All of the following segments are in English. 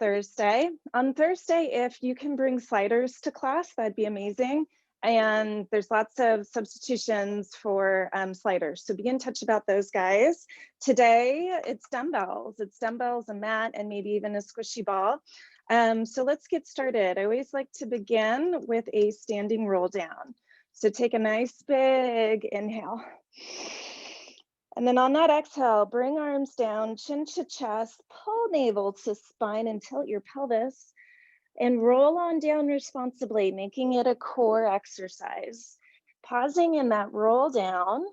Thursday. On Thursday, if you can bring sliders to class, that'd be amazing. And there's lots of substitutions for sliders. So be in touch about those guys. Today, it's dumbbells. It's dumbbells, a mat, and maybe even a squishy ball. So let's get started. I always like to begin with a standing roll down. So take a nice big inhale. And then on that exhale, bring arms down, chin to chest, pull navel to spine and tilt your pelvis, and roll on down responsibly, making it a core exercise. Pausing in that roll down.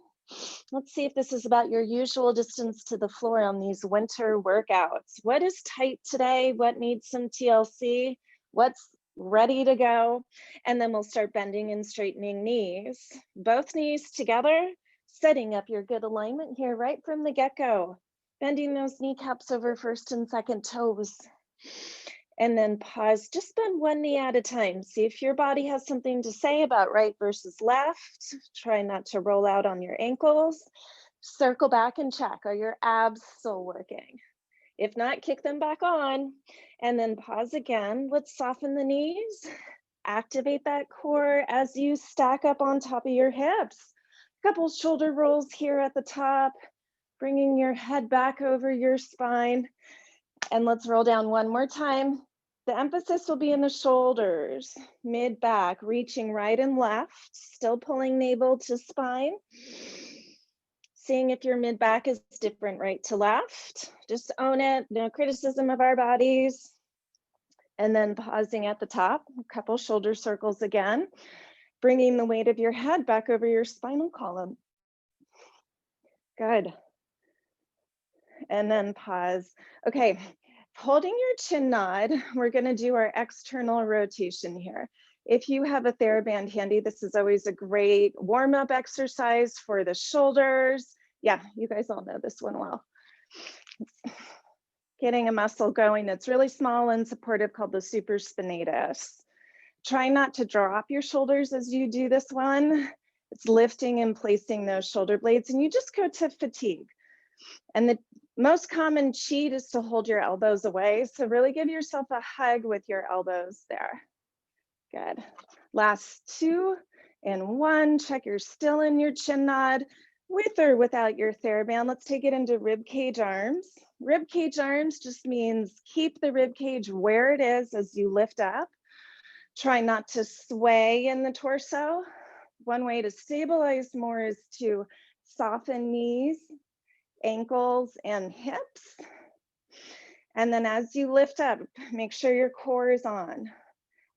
Let's see if this is about your usual distance to the floor on these winter workouts. What is tight today? What needs some TLC? What's ready to go? And then we'll start bending and straightening knees. Both knees together, setting up your good alignment here right from the get-go. Bending those kneecaps over first and second toes. And then pause, just bend one knee at a time. See if your body has something to say about right versus left. Try not to roll out on your ankles. Circle back and check, are your abs still working? If not, kick them back on. And then pause again. Let's soften the knees. Activate that core as you stack up on top of your hips. Couple shoulder rolls here at the top, bringing your head back over your spine. And let's roll down one more time. The emphasis will be in the shoulders, mid-back, reaching right and left, still pulling navel to spine. Seeing if your mid-back is different right to left. Just own it, no criticism of our bodies. And then pausing at the top, a couple shoulder circles again, bringing the weight of your head back over your spinal column. Good. And then pause. Okay. Holding your chin nod, we're going to do our external rotation here. If you have a TheraBand handy, this is always a great warm-up exercise for the shoulders. Yeah, you guys all know this one well. Getting a muscle going that's really small and supportive called the supraspinatus. Try not to drop your shoulders as you do this one. It's lifting and placing those shoulder blades, and you just go to fatigue. And the most common cheat is to hold your elbows away. So really give yourself a hug with your elbows there. Good. Last 2 and 1. Check you're still in your chin nod with or without your TheraBand. Let's take it into rib cage arms. Rib cage arms just means keep the rib cage where it is as you lift up. Try not to sway in the torso. One way to stabilize more is to soften knees, ankles, and hips. And then as you lift up, make sure your core is on.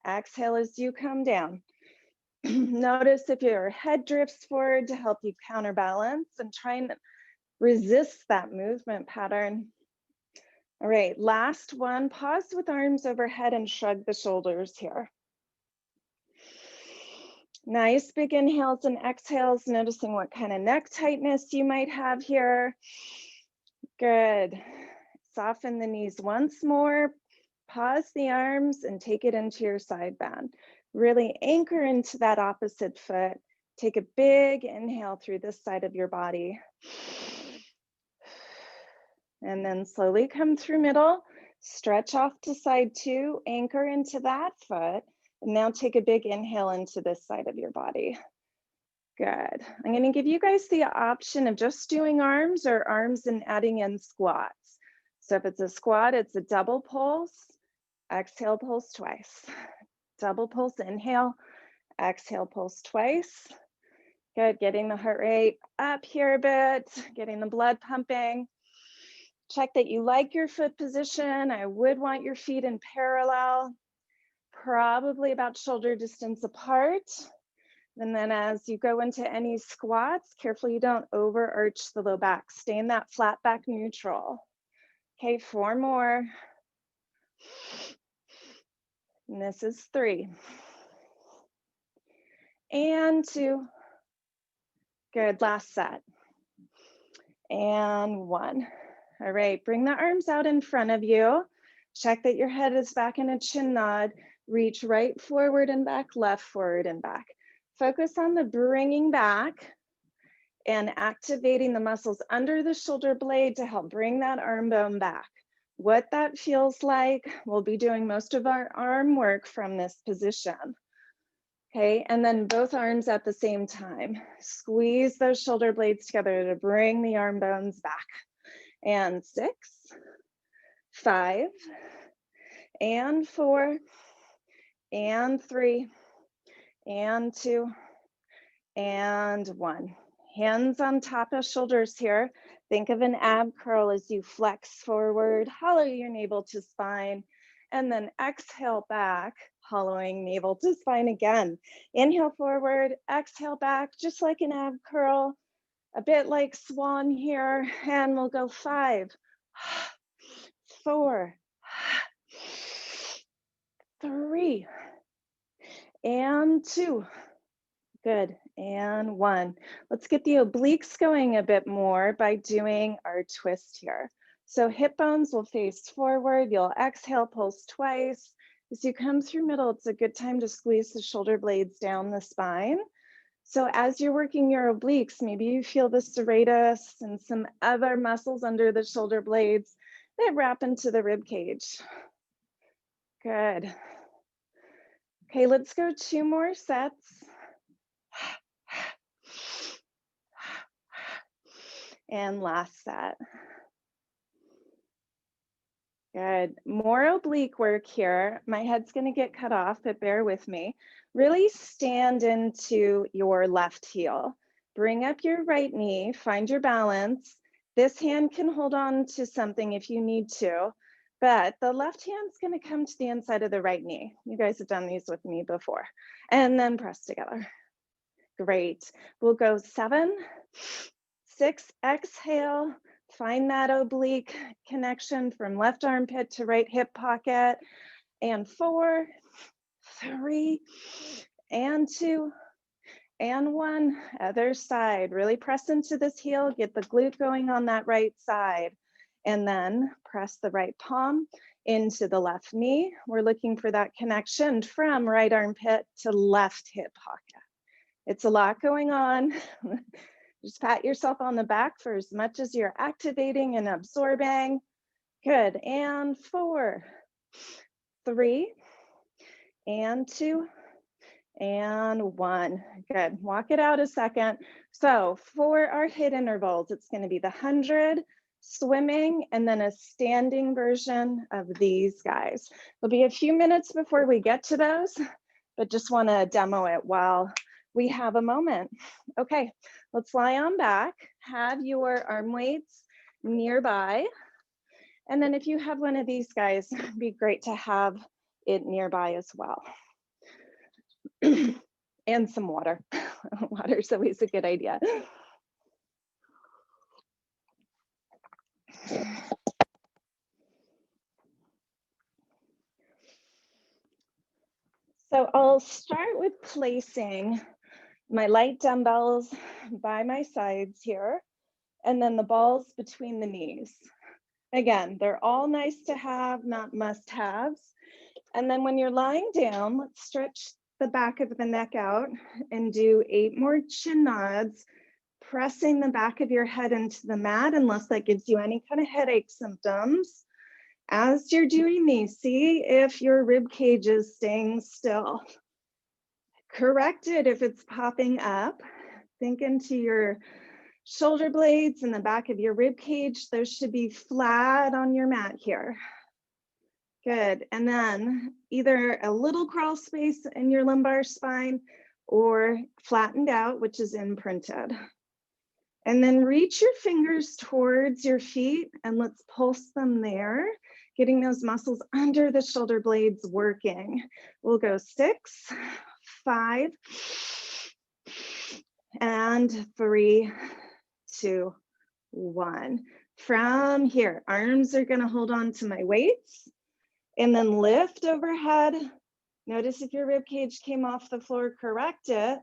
Exhale as you come down. Notice if your head drifts forward to help you counterbalance, and try and resist that movement pattern. All right, last one. Pause with arms overhead and shrug the shoulders here. Nice big inhales and exhales, noticing what kind of neck tightness you might have here. Good. Soften the knees once more. Pause the arms and take it into your side bend. Really anchor into that opposite foot. Take a big inhale through this side of your body. And then slowly come through middle. Stretch off to side 2. Anchor into that foot. And now take a big inhale into this side of your body. Good. I'm going to give you guys the option of just doing arms or arms and adding in squats. So if it's a squat, it's a double pulse. Exhale, pulse twice. Double pulse, inhale. Exhale, pulse twice. Good. Getting the heart rate up here a bit. Getting the blood pumping. Check that you like your foot position. I would want your feet in parallel. Probably about shoulder distance apart. And then as you go into any squats, carefully you don't overarch the low back. Stay in that flat back neutral. Okay, 4 more. And this is 3. And 2. Good, last set. And 1. All right, bring the arms out in front of you. Check that your head is back in a chin nod. Reach right forward and back, left forward and back. Focus on the bringing back and activating the muscles under the shoulder blade to help bring that arm bone back. what that feels like. We'll be doing most of our arm work from this position. Okay, and then both arms at the same time. Squeeze those shoulder blades together to bring the arm bones back. And 6, 5, and 4, and 3, and 2, and 1. Hands on top of shoulders here. Think of an ab curl as you flex forward, hollow your navel to spine, and then exhale back, hollowing navel to spine again. Inhale forward, exhale back, just like an ab curl, a bit like swan here, and we'll go 5, 4, 3, and 2. Good, and 1. Let's get the obliques going a bit more by doing our twist here. So hip bones will face forward. You'll exhale, pulse twice. As you come through middle, it's a good time to squeeze the shoulder blades down the spine. So as you're working your obliques, maybe you feel the serratus and some other muscles under the shoulder blades that wrap into the rib cage. Good. Okay, let's go 2 more sets. And last set. Good. More oblique work here. My head's going to get cut off, but bear with me. Really stand into your left heel. Bring up your right knee, find your balance. This hand can hold on to something if you need to, but the left hand's going to come to the inside of the right knee. You guys have done these with me before. And then press together. Great. We'll go 7, 6, exhale. Find that oblique connection from left armpit to right hip pocket. And 4, 3, and 2, and 1. Other side. Really press into this heel. Get the glute going on that right side. And then press the right palm into the left knee. We're looking for that connection from right armpit to left hip pocket. It's a lot going on. Just pat yourself on the back for as much as you're activating and absorbing. Good, and 4, 3, and 2, and 1. Good, walk it out a second. So for our HIIT intervals, it's gonna be the 100, swimming, and then a standing version of these guys. There'll be a few minutes before we get to those, but just wanna demo it while we have a moment. Okay, let's lie on back. Have your arm weights nearby. And then if you have one of these guys, it'd be great to have it nearby as well. And some water. Water is always a good idea. So I'll start with placing my light dumbbells by my sides here, and then the balls between the knees. Again, they're all nice to have, not must-haves. And then when you're lying down, let's stretch the back of the neck out and do 8 more chin nods, pressing the back of your head into the mat, unless that gives you any kind of headache symptoms. As you're doing these, see if your rib cage is staying still. Correct it if it's popping up. Think into your shoulder blades and the back of your rib cage. Those should be flat on your mat here. Good, and then either a little crawl space in your lumbar spine or flattened out, which is imprinted. And then reach your fingers towards your feet and let's pulse them there, getting those muscles under the shoulder blades working. We'll go 6, 5, and 3, 2, 1. From here, arms are gonna hold on to my weights and then lift overhead. Notice if your rib cage came off the floor, correct it,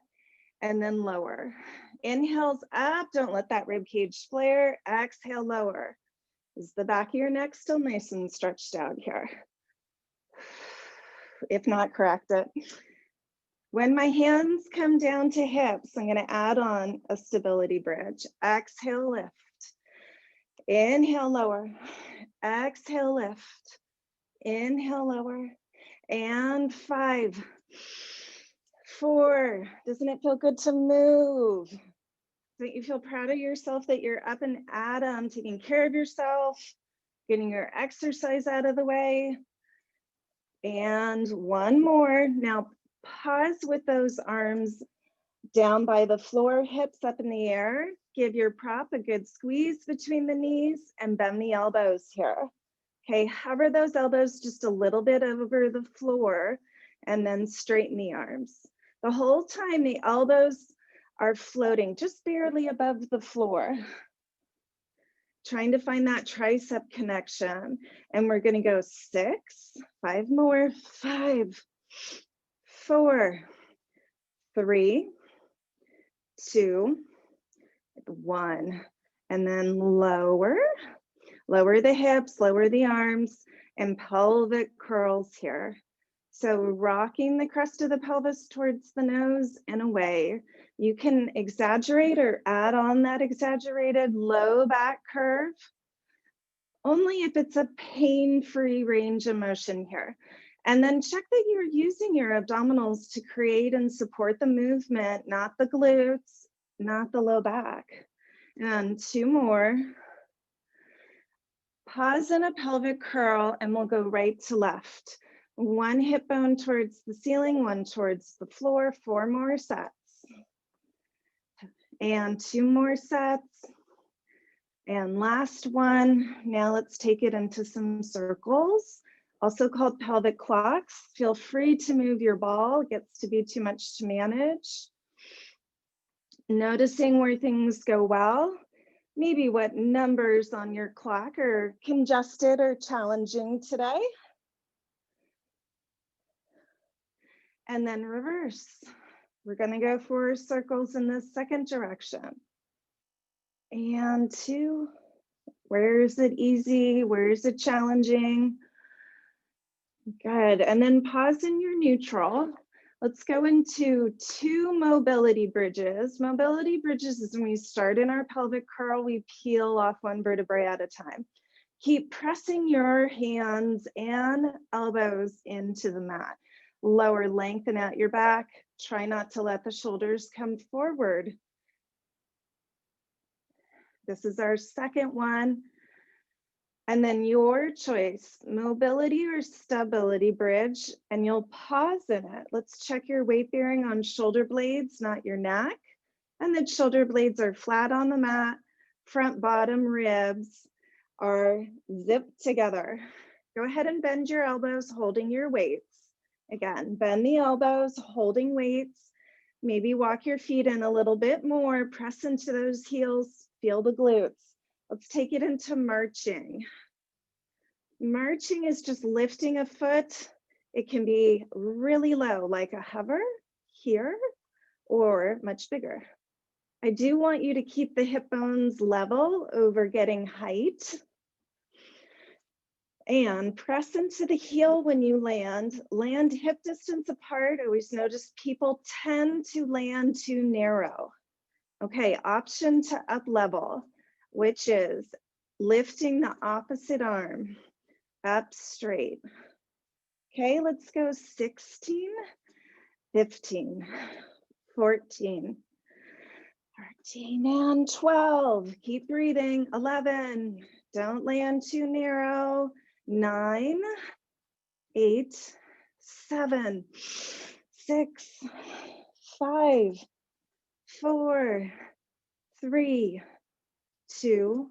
and then lower. Inhales up, don't let that rib cage flare. Exhale, lower. Is the back of your neck still nice and stretched out here? If not, correct it. When my hands come down to hips, I'm gonna add on a stability bridge. Exhale, lift. Inhale, lower. Exhale, lift. Inhale, lower. And 5, 4. Doesn't it feel good to move? Don't you feel proud of yourself that you're up and at 'em, taking care of yourself, getting your exercise out of the way? And one more. Now pause with those arms down by the floor, hips up in the air. Give your prop a good squeeze between the knees and bend the elbows here. Okay, hover those elbows just a little bit over the floor and then straighten the arms. The whole time the elbows are floating just barely above the floor. Trying to find that tricep connection. And we're gonna go 6, 5 more, 5, 4, 3, 2, 1. And then lower the hips, lower the arms, and pelvic curls here. So rocking the crest of the pelvis towards the nose and away. You can exaggerate or add on that exaggerated low back curve, only if it's a pain-free range of motion here. And then check that you're using your abdominals to create and support the movement, not the glutes, not the low back. And 2 more. Pause in a pelvic curl and we'll go right to left. 1 hip bone towards the ceiling, 1 towards the floor, 4 more sets. And 2 more sets. And last one. Now let's take it into some circles, also called pelvic clocks. Feel free to move your ball. It gets to be too much to manage. Noticing where things go well. Maybe what numbers on your clock are congested or challenging today. And then reverse. We're gonna go 4 circles in the second direction. And 2, where is it easy? Where is it challenging? Good, and then pause in your neutral. Let's go into 2 mobility bridges. Mobility bridges is when we start in our pelvic curl, we peel off 1 vertebrae at a time. Keep pressing your hands and elbows into the mat. Lower, lengthen out your back. Try not to let the shoulders come forward. This is our second one. And then your choice, mobility or stability bridge, and you'll pause in it. Let's check your weight bearing on shoulder blades, not your neck. And the shoulder blades are flat on the mat. Front bottom ribs are zipped together. Go ahead and bend your elbows, holding your weights. Again, bend the elbows, holding weights. Maybe walk your feet in a little bit more, press into those heels, feel the glutes. Let's take it into marching. Marching is just lifting a foot. It can be really low, like a hover here, or much bigger. I do want you to keep the hip bones level over getting height. And press into the heel when you land. Land hip distance apart. Always notice people tend to land too narrow. Okay, option to up level, which is lifting the opposite arm up straight. Okay, let's go 16, 15, 14, 13, and 12. Keep breathing. 11, don't land too narrow. 9, 8, 7, 6, 5, 4, 3, 2,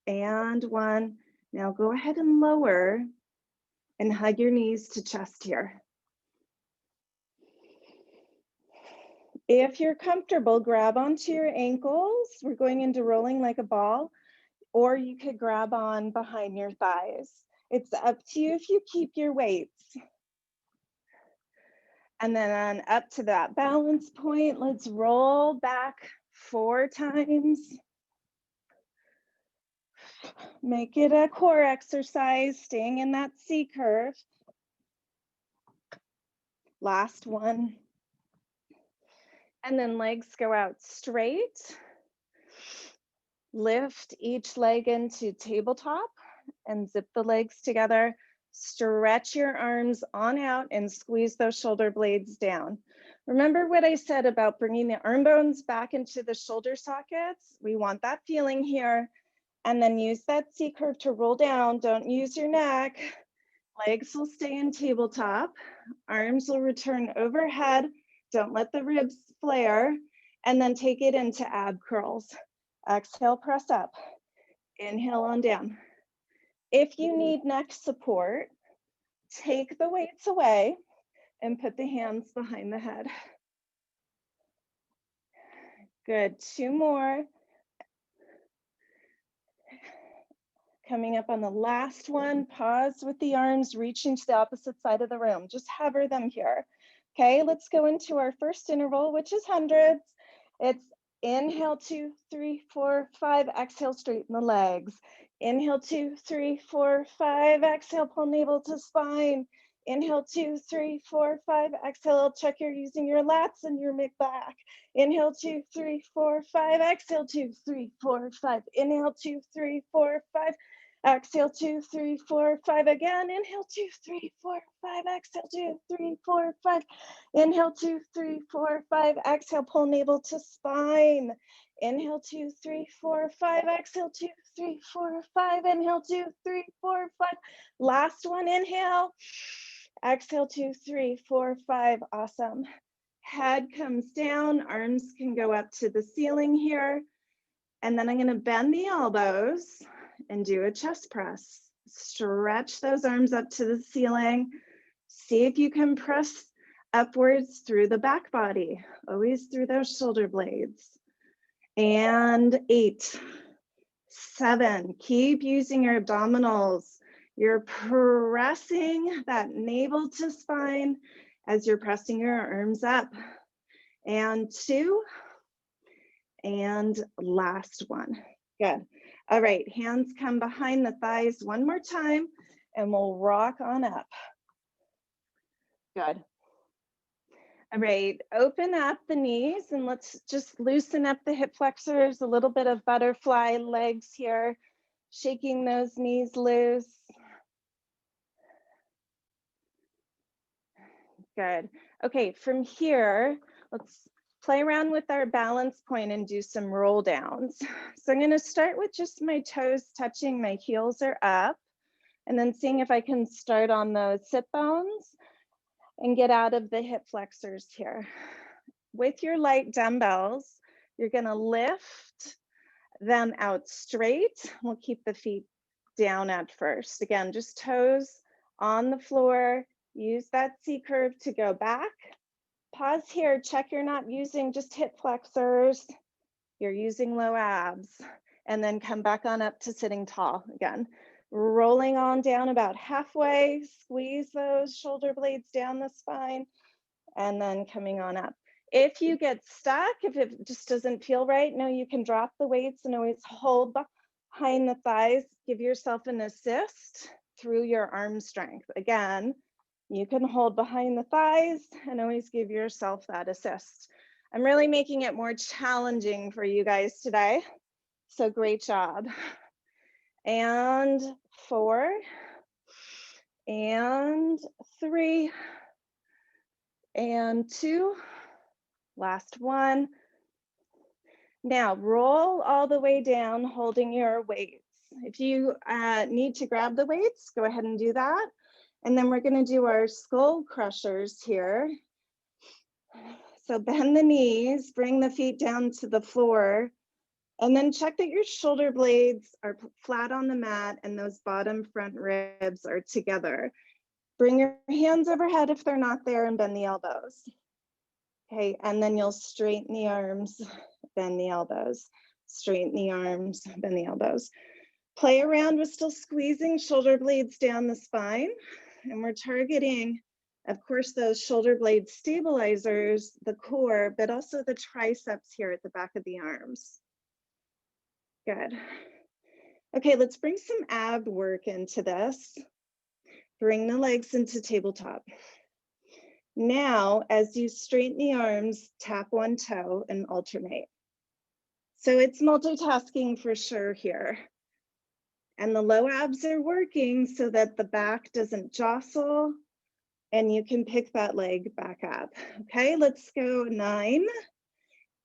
and 1. Now go ahead and lower and hug your knees to chest here. If you're comfortable, grab onto your ankles. We're going into rolling like a ball, or you could grab on behind your thighs. It's up to you if you keep your weights. And then up to that balance point, let's roll back 4 times. Make it a core exercise, staying in that C curve. Last one. And then legs go out straight. Lift each leg into tabletop. and zip the legs together. Stretch your arms on out and squeeze those shoulder blades down. Remember what I said about bringing the arm bones back into the shoulder sockets? We want that feeling here. And then use that C curve to roll down. Don't use your neck. Legs will stay in tabletop. Arms will return overhead. Don't let the ribs flare. And then take it into ab curls. Exhale, press up. Inhale on down. If you need neck support, take the weights away and put the hands behind the head. Good, 2 more. Coming up on the last one, pause with the arms reaching to the opposite side of the room. Just hover them here. Okay, let's go into our first interval, which is hundreds. It's inhale, 2, 3, 4, 5, exhale, straighten the legs. Inhale, 2, 3, 4, 5, exhale, pull navel to spine. Inhale, 2, 3, 4, 5, exhale, check you're using your lats and your mid back. Inhale, 2, 3, 4, 5, exhale, 2, 3, 4, 5. Inhale, 2, 3, 4, 5. Exhale, 2, 3, 4, 5 again. Inhale, 2, 3, 4, 5. Exhale, 2, 3, 4, 5. Inhale, 2, 3, 4, 5. Exhale, pull navel to spine. Inhale, 2, 3, 4, 5. Exhale, 2, 3, 4, 5. Inhale, 2, 3, 4, 5. Last one, inhale. Exhale, 2, 3, 4, 5. Awesome. Head comes down, arms can go up to the ceiling here. And then I'm going to bend the elbows and do a chest press. Stretch those arms up to the ceiling. See if you can press upwards through the back body, always through those shoulder blades. And 8, 7, keep using your abdominals. You're pressing that navel to spine as you're pressing your arms up. And 2, and last one. Good. All right, hands come behind the thighs one more time, and we'll rock on up. Good. All right, open up the knees and let's just loosen up the hip flexors, a little bit of butterfly legs here, shaking those knees loose. Good. Okay, from here, let's play around with our balance point and do some roll downs. So I'm going to start with just my toes touching, my heels are up, and then seeing if I can start on those sit bones and get out of the hip flexors here. With your light dumbbells, you're going to lift them out straight. We'll keep the feet down at first. Again, just toes on the floor. Use that C curve to go back. Pause here, check you're not using just hip flexors. You're using low abs. And then come back on up to sitting tall again. Rolling on down about halfway, squeeze those shoulder blades down the spine, and then coming on up. If you get stuck, if it just doesn't feel right, no, you can drop the weights and always hold behind the thighs. Give yourself an assist through your arm strength. Again, you can hold behind the thighs and always give yourself that assist. I'm really making it more challenging for you guys today. So great job. And 4, and 3, and 2, last one. Now roll all the way down, holding your weights. If you need to grab the weights, go ahead and do that. And then we're going to do our skull crushers here. So bend the knees, bring the feet down to the floor, and then check that your shoulder blades are flat on the mat and those bottom front ribs are together. Bring your hands overhead if they're not there and bend the elbows. Okay, and then you'll straighten the arms, bend the elbows, straighten the arms, bend the elbows. Play around with still squeezing shoulder blades down the spine. And we're targeting, of course, those shoulder blade stabilizers, the core, but also the triceps here at the back of the arms. Good. Okay, let's bring some ab work into this. Bring the legs into tabletop. Now, as you straighten the arms, tap one toe and alternate. So it's multitasking for sure here. And the low abs are working so that the back doesn't jostle and you can pick that leg back up. Okay, let's go 9,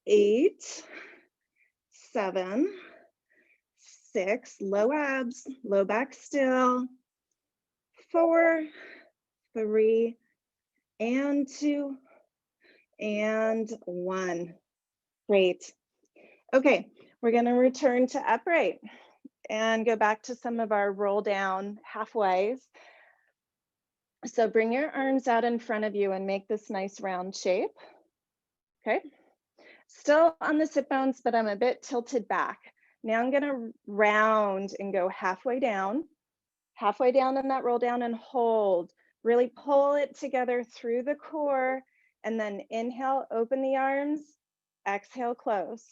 8, 7, 6, low abs, low back still, 4, 3, and 2, and 1. Great. Okay, we're going to return to upright and go back to some of our roll down halfways. So bring your arms out in front of you and make this nice round shape. Okay, still on the sit bones, but I'm a bit tilted back. Now I'm going to round and go halfway down in that roll down and hold. Really pull it together through the core, and then inhale, open the arms, exhale, close.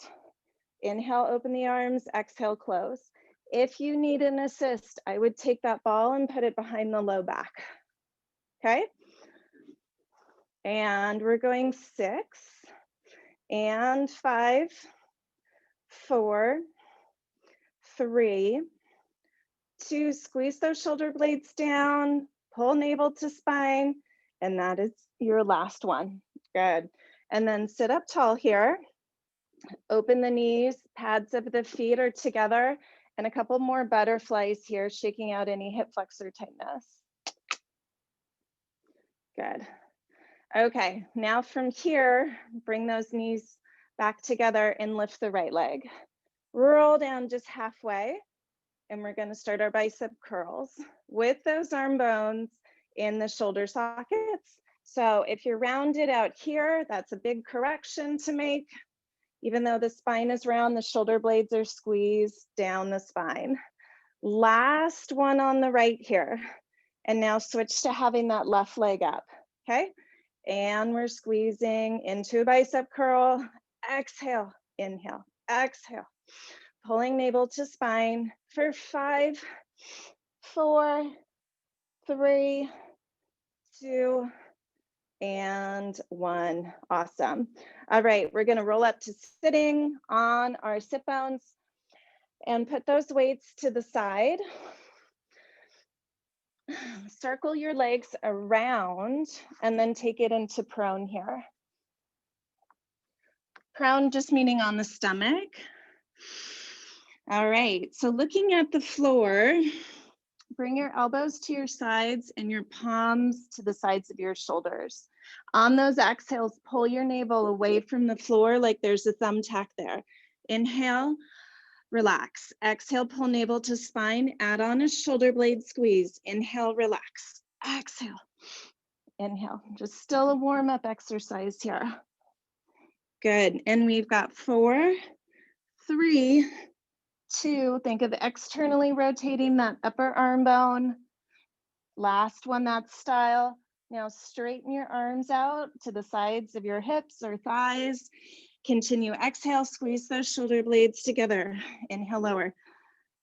Inhale, open the arms, exhale, close. If you need an assist, I would take that ball and put it behind the low back. Okay? And we're going 6 and 5, 4, 3, 2, squeeze those shoulder blades down, pull navel to spine, and that is your last one. Good. And then sit up tall here. Open the knees, pads of the feet are together, and a couple more butterflies here, shaking out any hip flexor tightness. Good. Okay, now from here, bring those knees back together and lift the right leg. Roll down just halfway, and we're gonna start our bicep curls with those arm bones in the shoulder sockets. So if you're rounded out here, that's a big correction to make. Even though the spine is round, the shoulder blades are squeezed down the spine. Last one on the right here. And now switch to having that left leg up, okay? And we're squeezing into a bicep curl. Exhale, inhale, exhale. Pulling navel to spine for 5, 4, 3, 2, and 1. Awesome. All right, we're gonna roll up to sitting on our sit bones and put those weights to the side. Circle your legs around and then take it into prone here. Prone just meaning on the stomach. All right, so looking at the floor, bring your elbows to your sides and your palms to the sides of your shoulders. On those exhales, pull your navel away from the floor like there's a thumbtack there. Inhale, relax. Exhale, pull navel to spine, add on a shoulder blade squeeze. Inhale, relax. Exhale, inhale. Just still a warm-up exercise here. Good, and we've got 4, 3, 2, think of externally rotating that upper arm bone. Last one, that style. Now straighten your arms out to the sides of your hips or thighs. Continue, exhale, squeeze those shoulder blades together. Inhale, lower.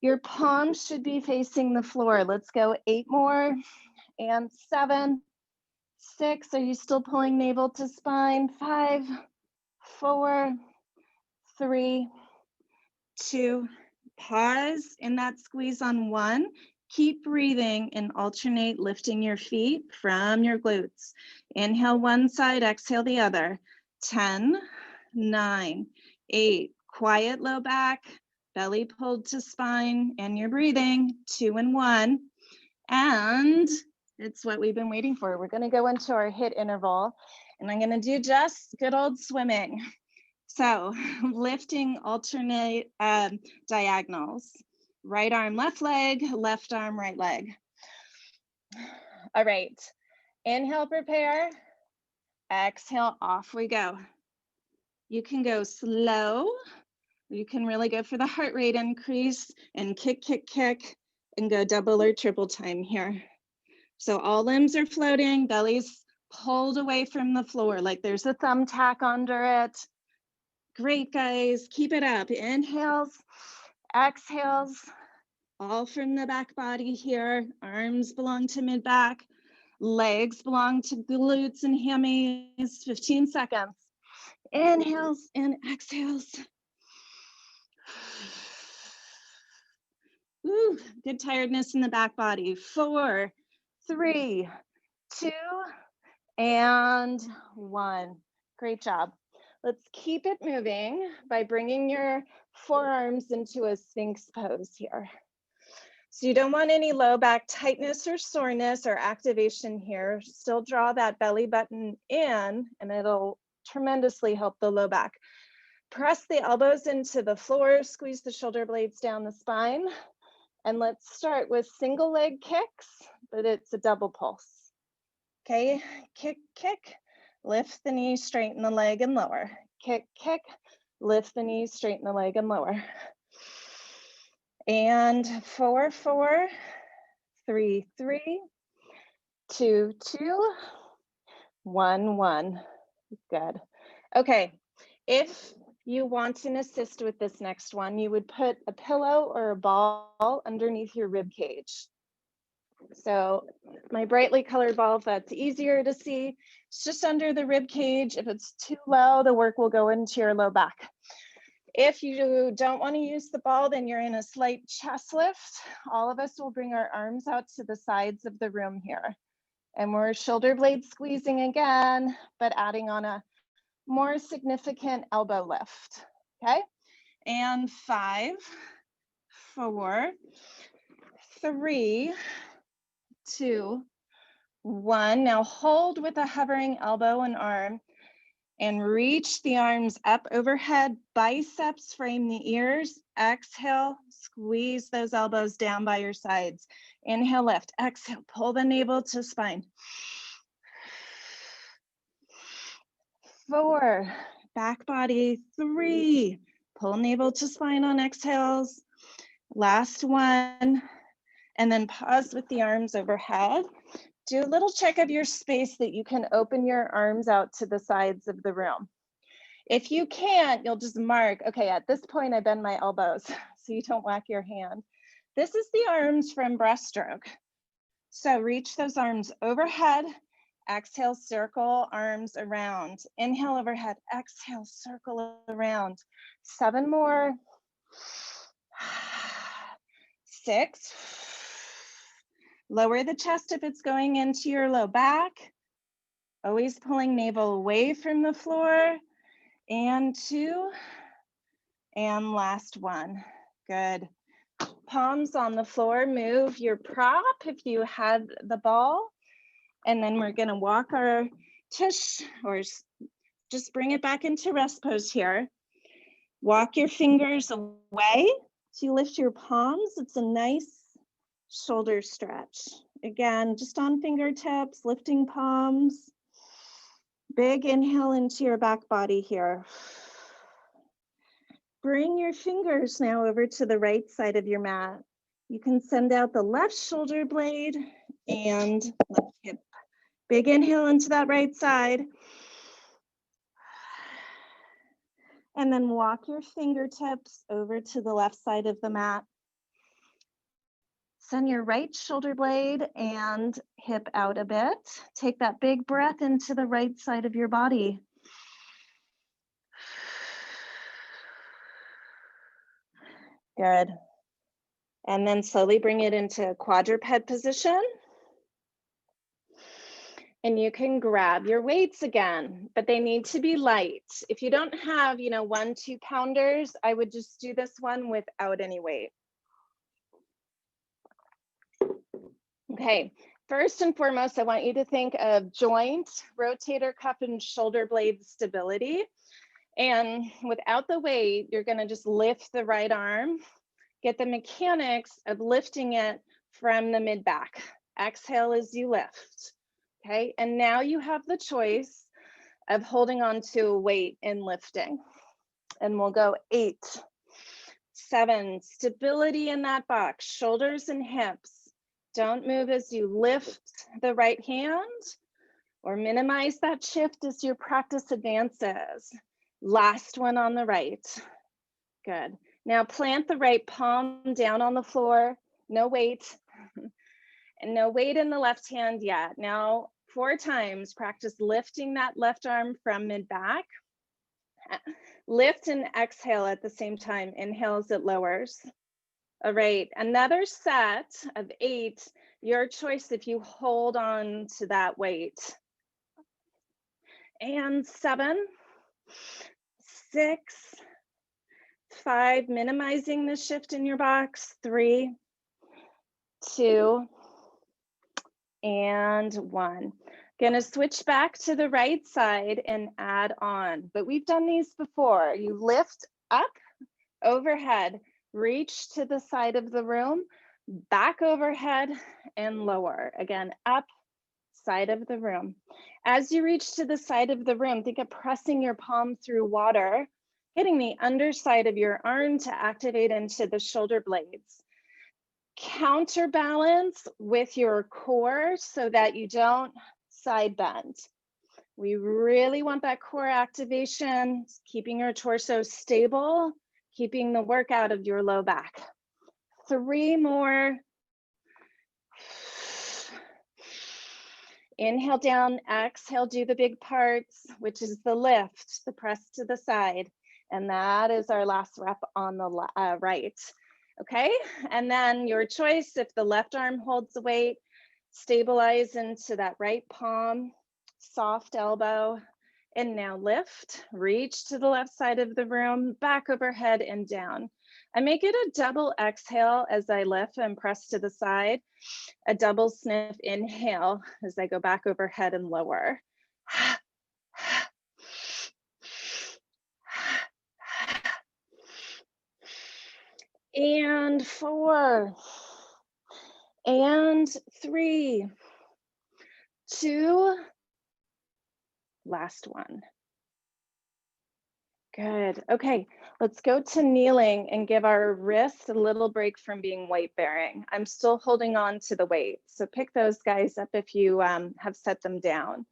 Your palms should be facing the floor. Let's go 8 more, and 7, 6. Are you still pulling navel to spine? 5, 4, 3, 2. Pause in that squeeze on 1. Keep breathing and alternate lifting your feet from your glutes. Inhale one side, exhale the other. 10, 9, 8. Quiet low back, belly pulled to spine, and you're breathing. 2 and 1. And it's what we've been waiting for. We're gonna go into our HIIT interval, and I'm gonna do just good old swimming. So lifting alternate diagonals. Right arm, left leg, left arm, right leg. All right, inhale, prepare. Exhale, off we go. You can go slow. You can really go for the heart rate increase and kick, kick, kick, and go double or triple time here. So all limbs are floating, belly's pulled away from the floor like there's a thumbtack under it. Great, guys, keep it up. Inhales, exhales, all from the back body here. Arms belong to mid-back, legs belong to glutes and hammies. 15 seconds. Inhales and exhales. Ooh, Good tiredness in the back body. 4, 3, 2, and 1. Great job. Let's keep it moving by bringing your forearms into a Sphinx pose here. So you don't want any low back tightness or soreness or activation here. Still draw that belly button in, and it'll tremendously help the low back. Press the elbows into the floor, squeeze the shoulder blades down the spine. And let's start with single leg kicks, but it's a double pulse. Okay, kick, kick, lift the knee, straighten the leg and lower. Kick, kick, lift the knee, straighten the leg and lower. And 4, 4, 3, 3, 2, 2, 1, 1. Good. Okay, if you want an assist with this next one, you would put a pillow or a ball underneath your rib cage. So my brightly colored ball, if that's easier to see, it's just under the rib cage. If it's too low, the work will go into your low back. If you don't want to use the ball, then you're in a slight chest lift. All of us will bring our arms out to the sides of the room here. And we're shoulder blade squeezing again, but adding on a more significant elbow lift, okay? And 5, 4, 3, 2, 1. Now hold with a hovering elbow and arm and reach the arms up overhead, biceps frame the ears. Exhale, squeeze those elbows down by your sides. Inhale, lift. Exhale, pull the navel to spine. 4, back body. 3, pull navel to spine on exhales. Last one, and then pause with the arms overhead. Do a little check of your space that you can open your arms out to the sides of the room. If you can't, you'll just mark, okay, at this point I bend my elbows so you don't whack your hand. This is the arms from breaststroke. So reach those arms overhead, exhale, circle arms around. Inhale overhead, exhale, circle around. 7 more. 6. Lower the chest if it's going into your low back. Always pulling navel away from the floor. And 2. And last one. Good. Palms on the floor. Move your prop if you had the ball. And then we're going to walk our tush, or just bring it back into rest pose here. Walk your fingers away. So you lift your palms. It's a nice shoulder stretch. Again, just on fingertips, lifting palms. Big inhale into your back body here. Bring your fingers now over to the right side of your mat. You can send out the left shoulder blade and left hip. Big inhale into that right side. And then walk your fingertips over to the left side of the mat. Send your right shoulder blade and hip out a bit. Take that big breath into the right side of your body. Good. And then slowly bring it into quadruped position. And you can grab your weights again, but they need to be light. If you don't have, 1, 2 pounders, I would just do this one without any weight. Okay, first and foremost, I want you to think of joint, rotator cuff, and shoulder blade stability. And without the weight, you're gonna just lift the right arm, get the mechanics of lifting it from the mid-back. Exhale as you lift, okay? And now you have the choice of holding on to a weight and lifting. And we'll go 8, 7, stability in that box, shoulders and hips. Don't move as you lift the right hand or minimize that shift as your practice advances. Last one on the right. Good. Now plant the right palm down on the floor. No weight. And no weight in the left hand yet. Now 4 times, practice lifting that left arm from mid-back. Lift and exhale at the same time. Inhale as it lowers. All right, another set of 8, your choice if you hold on to that weight. And 7, 6, 5, minimizing the shift in your box, 3, 2, and 1. Gonna switch back to the right side and add on, but we've done these before. You lift up, overhead, reach to the side of the room, back overhead and lower. Again, up, side of the room. As you reach to the side of the room, think of pressing your palm through water, getting the underside of your arm to activate into the shoulder blades. Counterbalance with your core so that you don't side bend. We really want that core activation, keeping your torso stable, keeping the work out of your low back. 3 more. Inhale down, exhale, do the big parts, which is the lift, the press to the side. And that is our last rep on the right. Okay, and then your choice, if the left arm holds the weight, stabilize into that right palm, soft elbow, and now lift, reach to the left side of the room, back overhead and down. And make it a double exhale as I lift and press to the side, a double sniff inhale as I go back overhead and lower. And 4, and 3, 2, last one. Good. Okay, let's go to kneeling and give our wrists a little break from being weight bearing. I'm still holding on to the weight, so pick those guys up if you have set them down.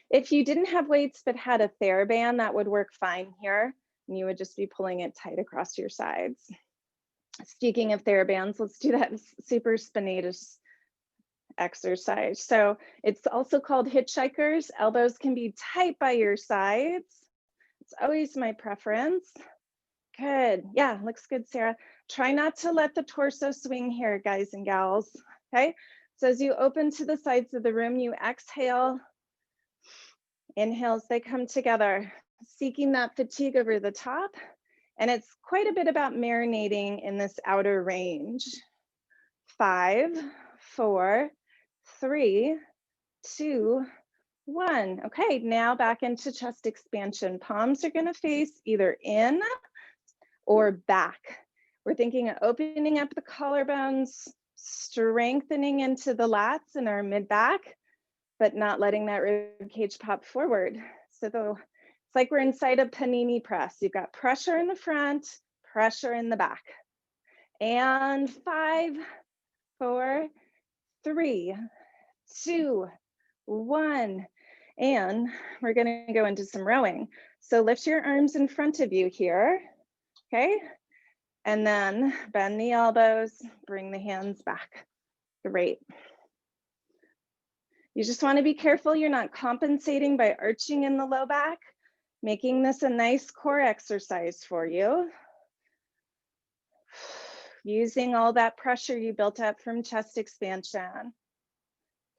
If you didn't have weights but had a TheraBand, that would work fine here, and you would just be pulling it tight across your sides. Speaking of TheraBands, let's do that super spinatus exercise. So it's also called hitchhikers. Elbows can be tight by your sides. It's always my preference. Good. Yeah, looks good, Sarah. Try not to let the torso swing here, guys and gals. Okay. So as you open to the sides of the room, you exhale. Inhales, they come together, seeking that fatigue over the top. And it's quite a bit about marinating in this outer range. 5, 4, 3, 2, 1. Okay, now back into chest expansion. Palms are going to face either in or back. We're thinking of opening up the collarbones, strengthening into the lats in our mid back, but not letting that rib cage pop forward. So it's like we're inside a panini press. You've got pressure in the front, pressure in the back. And 5, 4, 3, 2, 1. And we're going to go into some rowing. So lift your arms in front of you here. Okay. And then bend the elbows, bring the hands back. Great. You just want to be careful you're not compensating by arching in the low back, making this a nice core exercise for you. Using all that pressure you built up from chest expansion.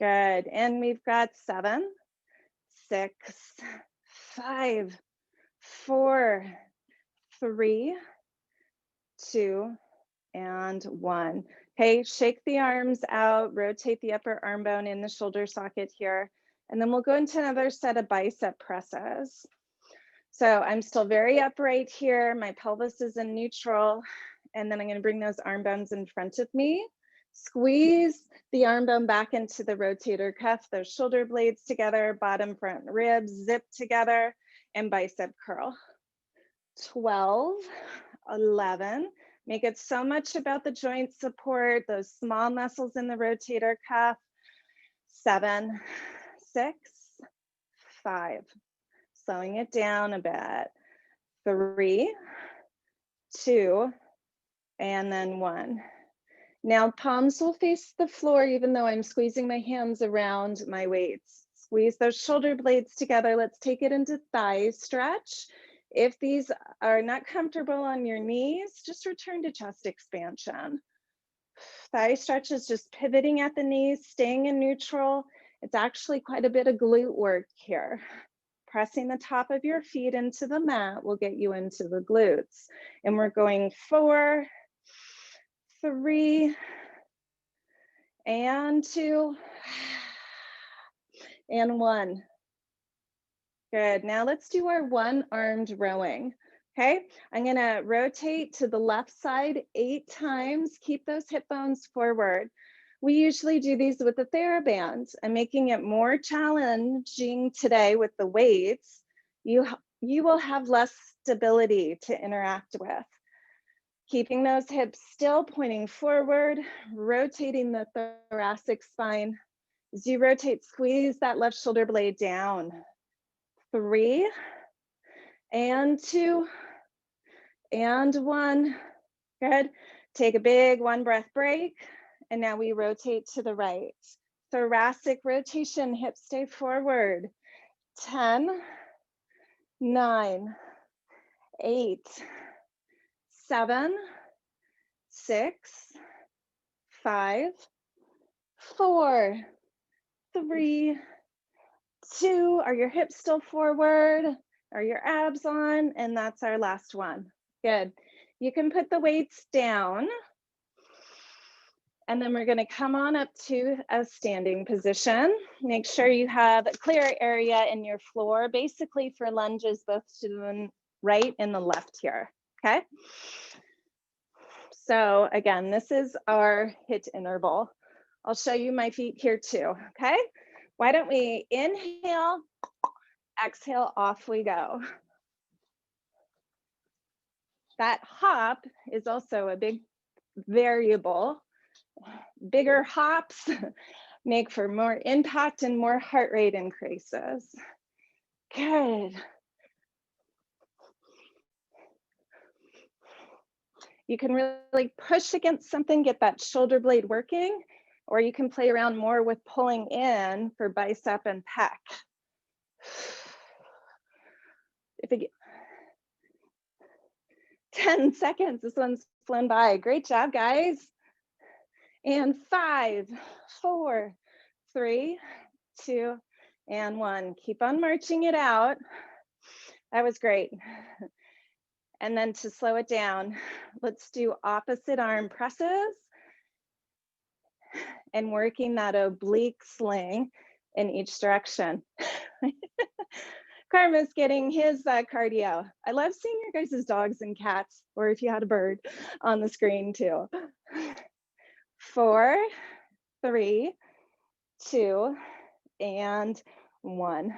Good. And we've got 7, 6, 5, 4, 3, 2, and 1. Okay, shake the arms out, rotate the upper arm bone in the shoulder socket here, and then we'll go into another set of bicep presses. So I'm still very upright here. My pelvis is in neutral, and then I'm going to bring those arm bones in front of me. Squeeze the arm bone back into the rotator cuff, those shoulder blades together, bottom front ribs zip together, and bicep curl. 12, 11. Make it so much about the joint support, those small muscles in the rotator cuff. 7, 6, 5. Slowing it down a bit. 3, 2, and then 1. Now palms will face the floor even though I'm squeezing my hands around my weights. Squeeze those shoulder blades together. Let's take it into thigh stretch. If these are not comfortable on your knees, just return to chest expansion. Thigh stretches, just pivoting at the knees, staying in neutral. It's actually quite a bit of glute work here. Pressing the top of your feet into the mat will get you into the glutes. And we're going 4, 3, and 2, and 1. Good. Now let's do our one-armed rowing. Okay, I'm gonna rotate to the left side 8 times. Keep those hip bones forward. We usually do these with a TheraBand. I'm making it more challenging today with the weights. You will have less stability to interact with. Keeping those hips still, pointing forward, rotating the thoracic spine. As you rotate, squeeze that left shoulder blade down. 3, and 2, and 1. Good. Take a big 1 breath break. And now we rotate to the right. Thoracic rotation, hips stay forward. 10, 9, 8, 7, 6, 5, 4, 3, 2. Are your hips still forward? Are your abs on? And that's our last one. Good. You can put the weights down. And then we're going to come on up to a standing position. Make sure you have a clear area in your floor, basically for lunges both to the right and the left here, okay? So again, this is our HIIT interval. I'll show you my feet here too, okay? Why don't we inhale, exhale, off we go. That hop is also a big variable. Bigger hops make for more impact and more heart rate increases. Good. You can really push against something, get that shoulder blade working, or you can play around more with pulling in for bicep and pec. If it, 10 seconds, this one's flown by. Great job, guys. And 5, 4, 3, 2, and 1. Keep on marching it out. That was great. And then to slow it down, let's do opposite arm presses and working that oblique sling in each direction. Karma's getting his cardio. I love seeing your guys' dogs and cats, or if you had a bird on the screen too. 4, 3, 2, and 1.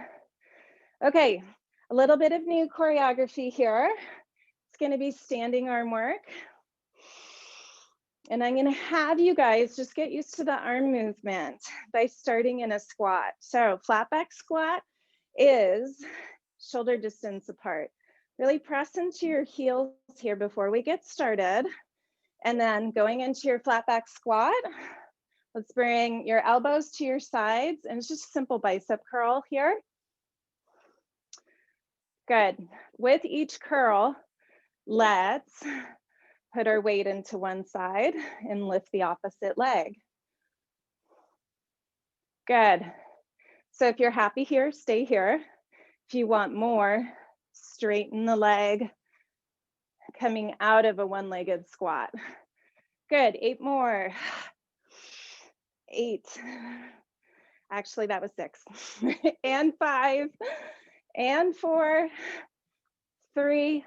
Okay, a little bit of new choreography here. It's going to be standing arm work. And I'm going to have you guys just get used to the arm movement by starting in a squat. So flat back squat is shoulder distance apart. Really press into your heels here before we get started. And then going into your flat back squat, let's bring your elbows to your sides, and it's just a simple bicep curl here. Good. With each curl, let's put our weight into one side and lift the opposite leg. Good. So if you're happy here, stay here. If you want more, straighten the leg, coming out of a one-legged squat. Good, 8 more. 8. Actually, that was 6. And 5, and 4, 3,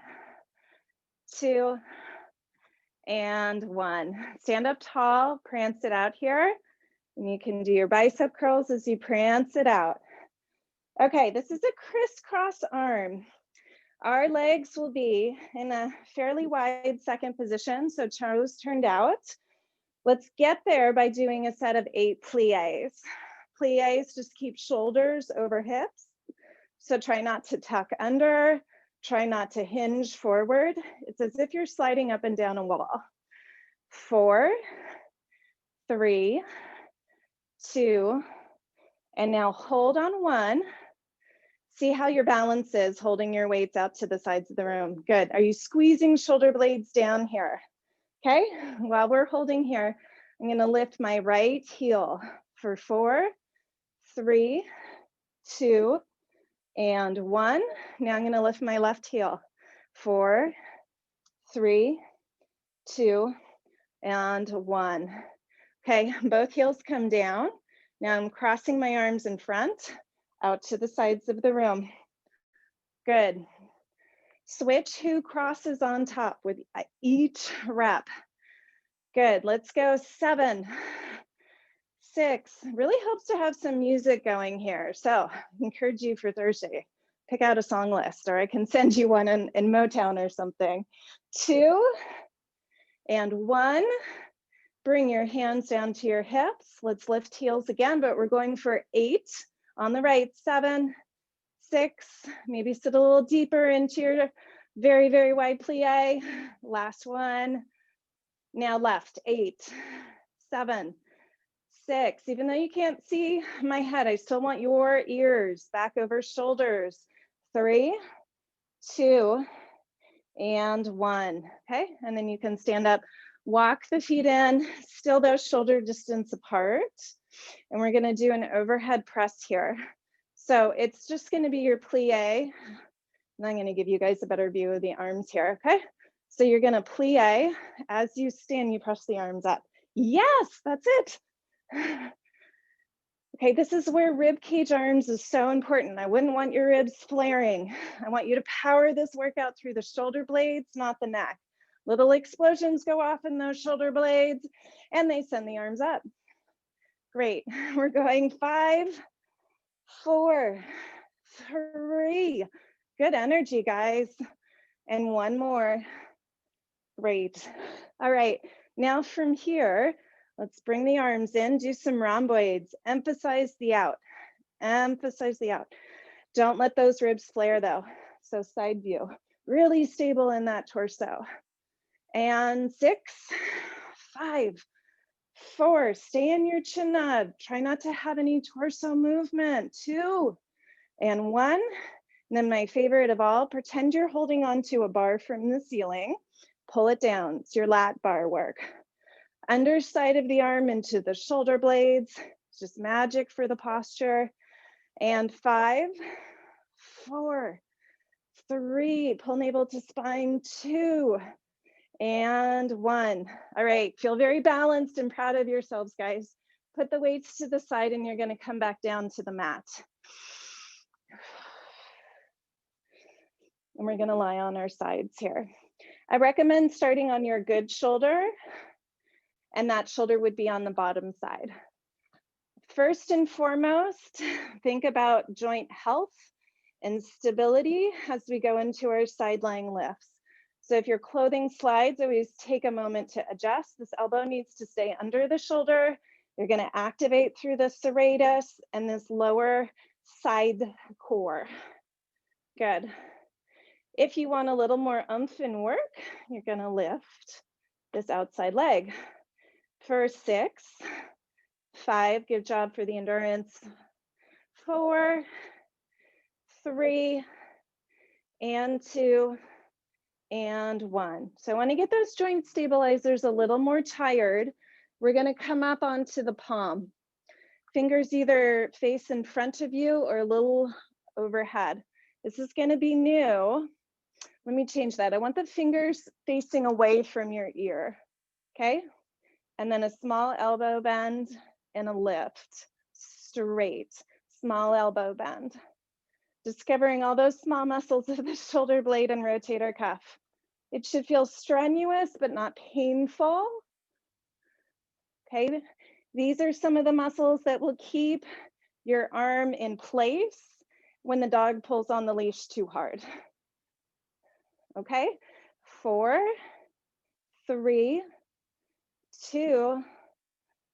2, and 1. Stand up tall, prance it out here. And you can do your bicep curls as you prance it out. Okay, this is a crisscross arm. Our legs will be in a fairly wide second position, so toes turned out. Let's get there by doing a set of 8 plies. Plies just keep shoulders over hips. So try not to tuck under, try not to hinge forward. It's as if you're sliding up and down a wall. 4, 3, 2, and now hold on 1. See how your balance is holding your weights out to the sides of the room. Good. Are you squeezing shoulder blades down here? Okay, while we're holding here, I'm gonna lift my right heel for 4, 3, 2, and 1. Now I'm gonna lift my left heel. 4, 3, 2, and 1. Okay, both heels come down. Now I'm crossing my arms in front, out to the sides of the room. Good. Switch who crosses on top with each rep. Good, let's go 7, 6. Really helps to have some music going here. So I encourage you for Thursday, pick out a song list, or I can send you one in Motown or something. 2 and 1. Bring your hands down to your hips. Let's lift heels again, but we're going for 8 on the right. 7, 6, maybe sit a little deeper into your very, very wide plie. Last one. Now left. 8, 7, 6. Even though you can't see my head, I still want your ears back over shoulders. 3, 2, and 1. Okay, and then you can stand up. Walk the feet in, still those shoulder distance apart. And we're gonna do an overhead press here. So it's just gonna be your plie. And I'm gonna give you guys a better view of the arms here, okay? So you're gonna plie. As you stand, you press the arms up. Yes, that's it. Okay, this is where rib cage arms is so important. I wouldn't want your ribs flaring. I want you to power this workout through the shoulder blades, not the neck. Little explosions go off in those shoulder blades and they send the arms up. Great, we're going 5, 4, 3. Good energy, guys. And 1 more. Great. All right, now from here, let's bring the arms in, do some rhomboids. Emphasize the out. Emphasize the out. Don't let those ribs flare though. So side view, really stable in that torso. And 6, 5, 4, stay in your chin up. Try not to have any torso movement. 2, and 1. And then my favorite of all, pretend you're holding onto a bar from the ceiling. Pull it down. It's your lat bar work. Underside of the arm into the shoulder blades. It's just magic for the posture. And 5, 4, 3, pull navel to spine. 2, and 1. All right, feel very balanced and proud of yourselves, guys. Put the weights to the side and you're gonna come back down to the mat. And we're gonna lie on our sides here. I recommend starting on your good shoulder, and that shoulder would be on the bottom side. First and foremost, think about joint health and stability as we go into our side lying lifts. So if your clothing slides, always take a moment to adjust. This elbow needs to stay under the shoulder. You're gonna activate through the serratus and this lower side core. Good. If you want a little more oomph and work, you're gonna lift this outside leg. For 6, 5, good job for the endurance. 4, 3, and 2, and 1. So I want to get those joint stabilizers a little more tired. We're going to come up onto the palm. Fingers either face in front of you or a little overhead. This is going to be new. Let me change that. I want the fingers facing away from your ear. Okay? And then a small elbow bend and a lift. Straight. Small elbow bend. Discovering all those small muscles of the shoulder blade and rotator cuff. It should feel strenuous, but not painful. Okay, these are some of the muscles that will keep your arm in place when the dog pulls on the leash too hard. Okay, 4, 3, 2,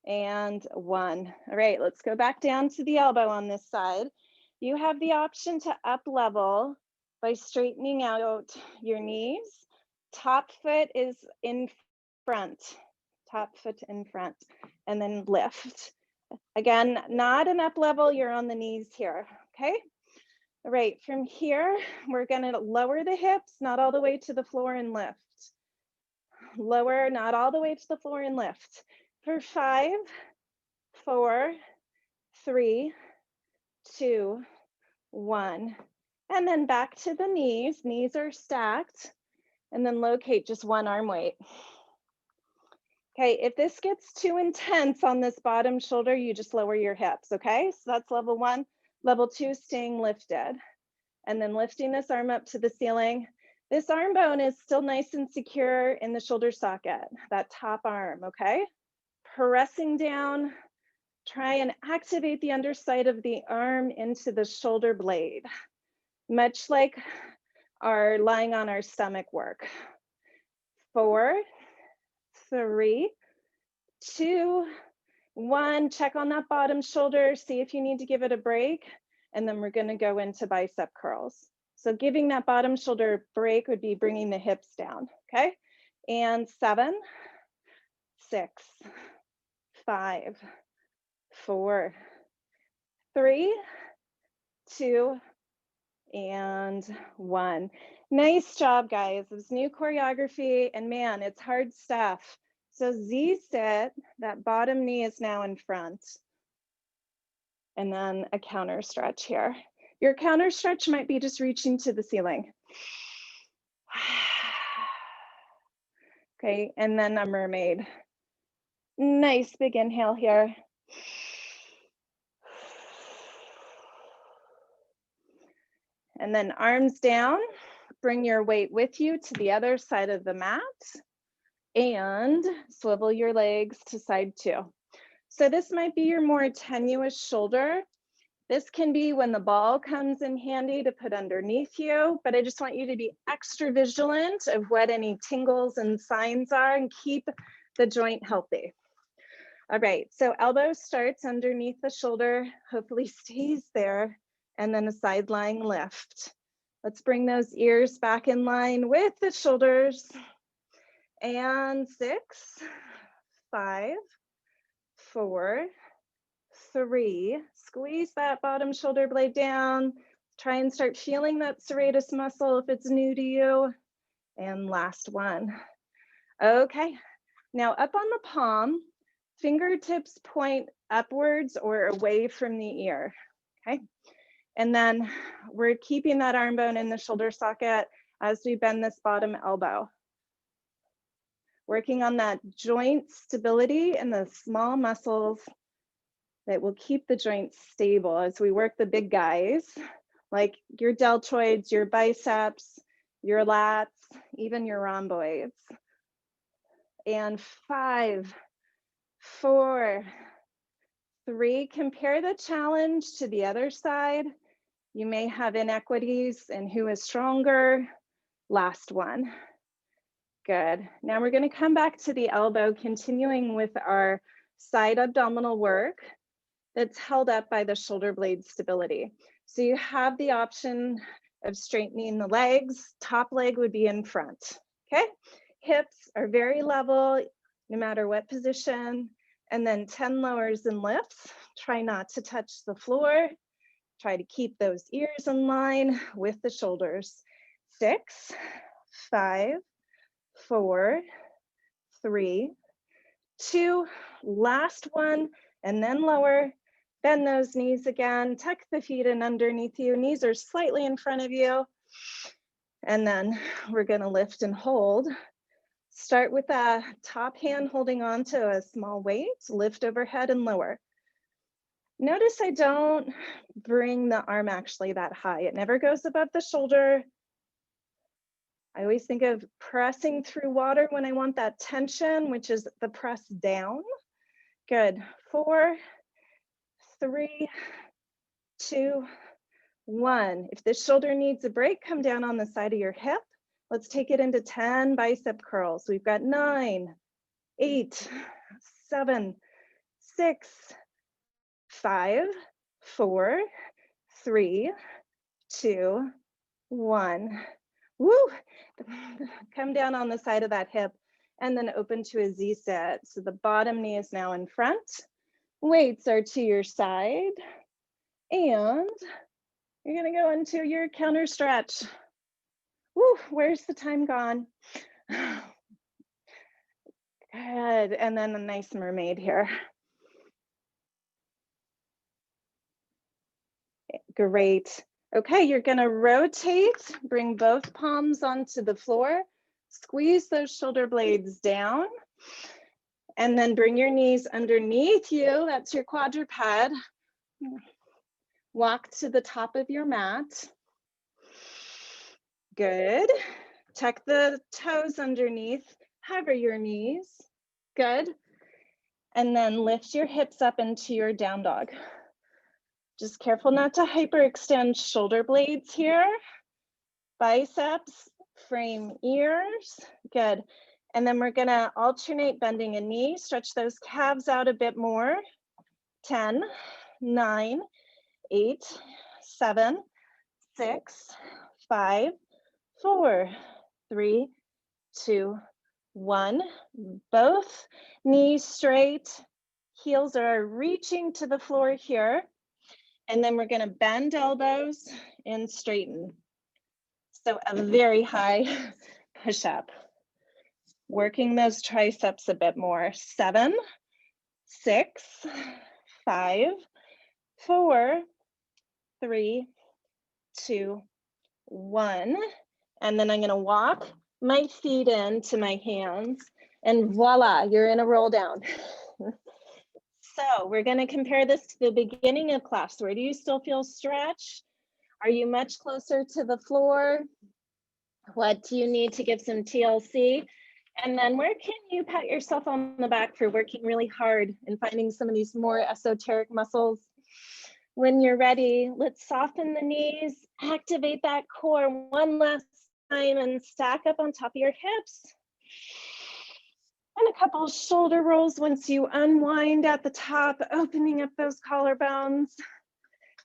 and 1. All right, let's go back down to the elbow on this side. You have the option to up level by straightening out your knees. Top foot is in front, top foot in front, and then lift. Again, not an up level, you're on the knees here, okay? All right, from here, we're gonna lower the hips, not all the way to the floor and lift. Lower, not all the way to the floor and lift. For 5, 4, 3, 2, 1. And then back to the knees. Knees are stacked. And then locate just one arm weight. Okay, if this gets too intense on this bottom shoulder, you just lower your hips, okay? So that's level 1. Level 2, staying lifted. And then lifting this arm up to the ceiling. This arm bone is still nice and secure in the shoulder socket, that top arm, okay? Pressing down, try and activate the underside of the arm into the shoulder blade, much like our lying on our stomach work. 4, 3, 2, 1. Check on that bottom shoulder, see if you need to give it a break, and then we're gonna go into bicep curls. So giving that bottom shoulder a break would be bringing the hips down, okay? And 7, 6, 5, 4, 3, 2, and 1. Nice job, guys. It was new choreography, and man, it's hard stuff. So Z sit, that bottom knee is now in front. And then a counter stretch here. Your counter stretch might be just reaching to the ceiling. Okay, and then a mermaid. Nice big inhale here. And then arms down, bring your weight with you to the other side of the mat and swivel your legs to side 2. So this might be your more tenuous shoulder. This can be when the ball comes in handy to put underneath you, but I just want you to be extra vigilant of what any tingles and signs are and keep the joint healthy. All right, so elbow starts underneath the shoulder, hopefully stays there, and then a side lying lift. Let's bring those ears back in line with the shoulders. And 6, 5, 4, 3, squeeze that bottom shoulder blade down. Try and start feeling that serratus muscle if it's new to you. And last one. Okay, now up on the palm, fingertips point upwards or away from the ear, okay? And then we're keeping that arm bone in the shoulder socket as we bend this bottom elbow. Working on that joint stability and the small muscles that will keep the joint stable as we work the big guys, like your deltoids, your biceps, your lats, even your rhomboids. And 5, 4, 3, compare the challenge to the other side. You may have inequities in who is stronger. Last one. Good. Now we're going to come back to the elbow, continuing with our side abdominal work that's held up by the shoulder blade stability. So you have the option of straightening the legs. Top leg would be in front, okay? Hips are very level, no matter what position. And then 10 lowers and lifts. Try not to touch the floor. Try to keep those ears in line with the shoulders. 6, 5, 4, 3, 2, last one, and then lower. Bend those knees again, tuck the feet in underneath you. Knees are slightly in front of you. And then we're gonna lift and hold. Start with a top hand holding on to a small weight, lift overhead and lower. Notice I don't bring the arm actually that high. It never goes above the shoulder. I always think of pressing through water when I want that tension, which is the press down. Good. 4, 3, 2, 1. If this shoulder needs a break, come down on the side of your hip. Let's take it into 10 bicep curls. We've got 9, 8, 7, 6, 5, 4, 3, 2, 1. Woo! Come down on the side of that hip and then open to a Z sit. So the bottom knee is now in front. Weights are to your side. And you're gonna go into your counter stretch. Woo, where's the time gone? Good, and then a nice mermaid here. Great. Okay, you're gonna rotate, bring both palms onto the floor, squeeze those shoulder blades down, and then bring your knees underneath you. That's your quadruped. Walk to the top of your mat. Good. Tuck the toes underneath, hover your knees. Good. And then lift your hips up into your down dog. Just careful not to hyperextend shoulder blades here. Biceps, frame ears. Good. And then we're gonna alternate bending a knee, stretch those calves out a bit more. 10, 9, 8, 7, 6, 5, 4, 3, 2, 1. Both knees straight, heels are reaching to the floor here. And then we're gonna bend elbows and straighten. So a very high push-up. Working those triceps a bit more. 7, 6, 5, 4, 3, 2, 1. And then I'm gonna walk my feet into my hands, and voila, you're in a roll down. So we're gonna compare this to the beginning of class. Where do you still feel stretch? Are you much closer to the floor? What do you need to give some TLC? And then where can you pat yourself on the back for working really hard and finding some of these more esoteric muscles? When you're ready, let's soften the knees, activate that core one last time, and stack up on top of your hips. And a couple shoulder rolls once you unwind at the top, opening up those collarbones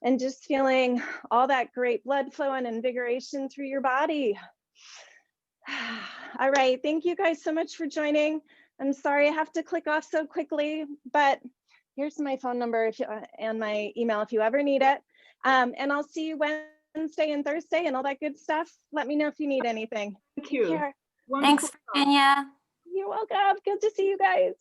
and just feeling all that great blood flow and invigoration through your body. All right, thank you guys so much for joining. I'm sorry I have to click off so quickly, but here's my phone number if you, and my email if you ever need it. And I'll see you Wednesday and Thursday and all that good stuff. Let me know if you need anything. Thank you. Thanks, Virginia. You're welcome. Good to see you guys.